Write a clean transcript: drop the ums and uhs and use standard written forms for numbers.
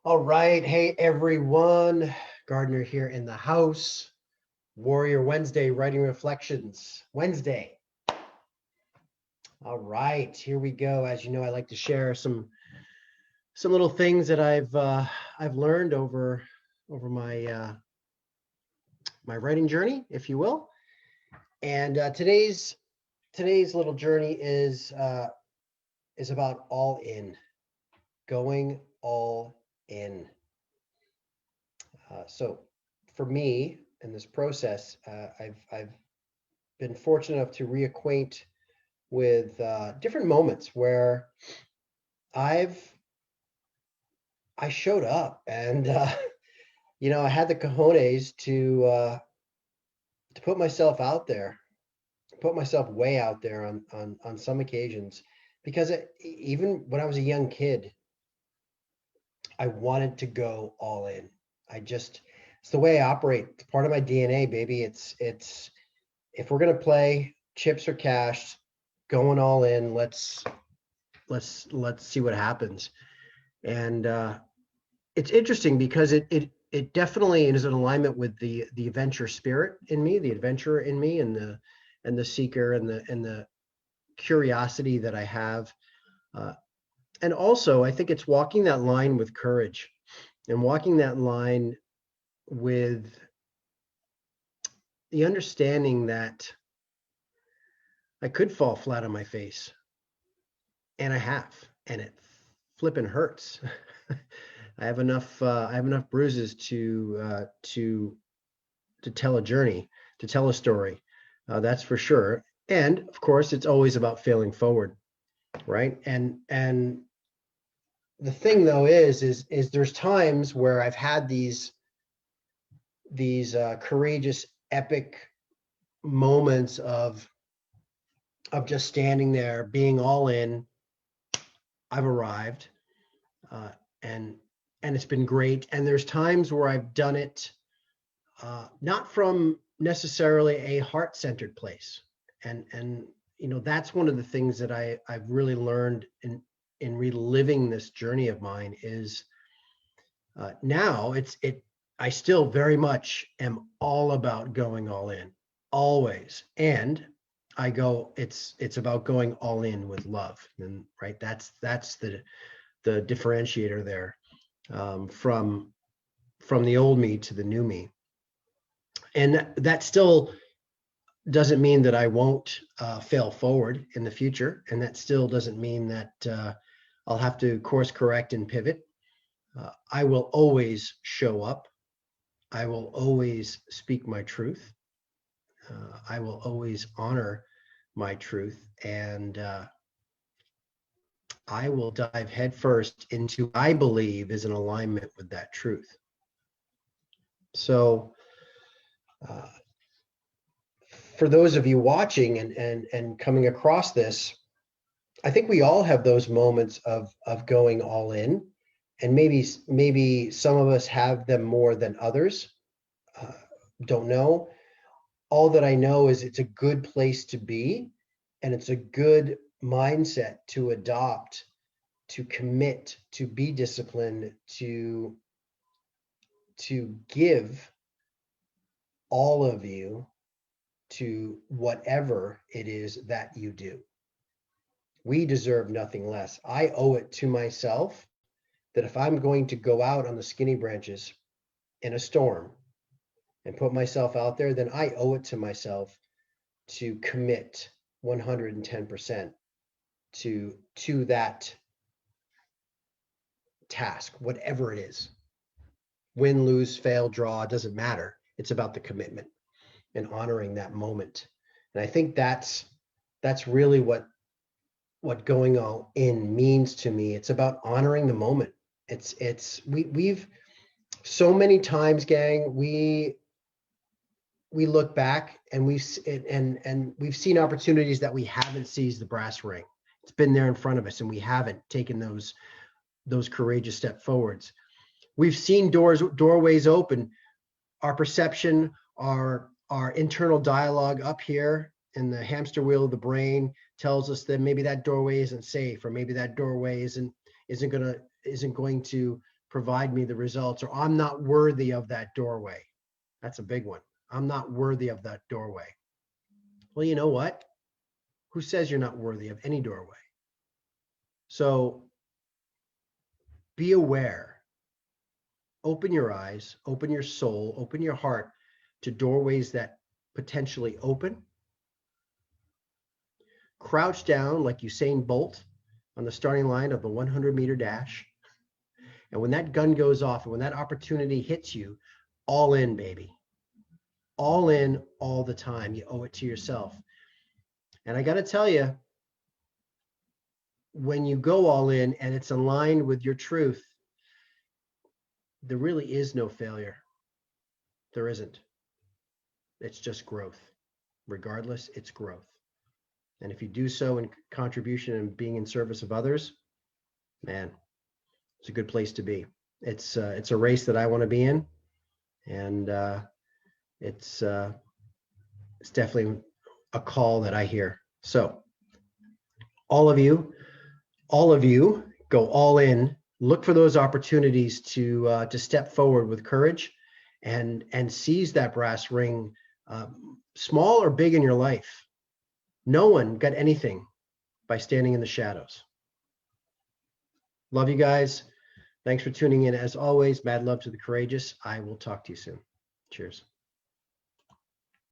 All right. Hey, everyone. Gardner here in the house. Warrior Wednesday, Writing Reflections Wednesday. All right. Here we go. As you know, I like to share some little things that I've learned over my writing journey, if you will. And today's little journey is about all in, going all in. So for me in this process, I've been fortunate enough to reacquaint with different moments where I've I showed up and I had the cojones to put myself out there, put myself way out there on some occasions because even when I was a young kid, I wanted to go all in. It's the way I operate. It's part of my DNA, baby. It's if we're gonna play chips or cash, going all in, let's see what happens. And it's interesting because it definitely is in alignment with the adventure spirit in me, the adventurer in me, and the seeker and the curiosity that I have. Uh, and also, I think it's walking that line with courage and walking that line with the understanding that I could fall flat on my face, and I have, and it flipping hurts. I have enough bruises to tell a journey, to tell a story. That's for sure. And of course, it's always about failing forward, right? And the thing though is there's times where I've had these courageous, epic moments of just standing there, being all in. I've arrived, uh, and and it's been great. And there's times where I've done it not from necessarily a heart-centered place, and that's one of the things that I've really learned in reliving this journey of mine is now it I still very much am all about going all in, always. And I go, it's about going all in with love. And right, that's the differentiator there, from the old me to the new me. And that still doesn't mean that I won't fail forward in the future. And that still doesn't mean that I'll have to course correct and pivot. I will always show up. I will always speak my truth. I will always honor my truth. And I will dive headfirst into I believe is in alignment with that truth. So, uh, for those of you watching and coming across this, I think we all have those moments of going all in, and maybe some of us have them more than others. Uh, don't know. All that I know is it's a good place to be, and it's a good mindset to adopt, to commit, to be disciplined, to give all of you to whatever it is that you do. We deserve nothing less. I owe it to myself that if I'm going to go out on the skinny branches in a storm and put myself out there, then I owe it to myself to commit 110% to that task, whatever it is. Win, lose, fail, draw, it doesn't matter. It's about the commitment and honoring that moment. And I think that's really what going all in means to me. It's about honoring the moment. We've so many times, gang, we look back and we've seen opportunities that we haven't seized the brass ring. It's been there in front of us and we haven't taken those courageous step forwards. We've seen doorways open. Our perception, our internal dialogue up here in the hamster wheel of the brain tells us that maybe that doorway isn't safe, or maybe that doorway isn't going to provide me the results, or I'm not worthy of that doorway. That's a big one. I'm not worthy of that doorway. Well, you know what? Who says you're not worthy of any doorway? So be aware. Open your eyes, open your soul, open your heart to doorways that potentially open. Crouch down like Usain Bolt on the starting line of the 100-meter dash. And when that gun goes off and when that opportunity hits you, all in, baby. All in all the time. You owe it to yourself. And I got to tell you, when you go all in and it's aligned with your truth, there really is no failure. There isn't. It's just growth. Regardless, it's growth. And if you do so in contribution and being in service of others, man, it's a good place to be. It's a race that I want to be in, and it's definitely a call that I hear. So all of you go all in. Look for those opportunities to step forward with courage, and seize that brass ring, small or big in your life. No one got anything by standing in the shadows. Love you guys. Thanks for tuning in. As always, mad love to the courageous. I will talk to you soon. Cheers.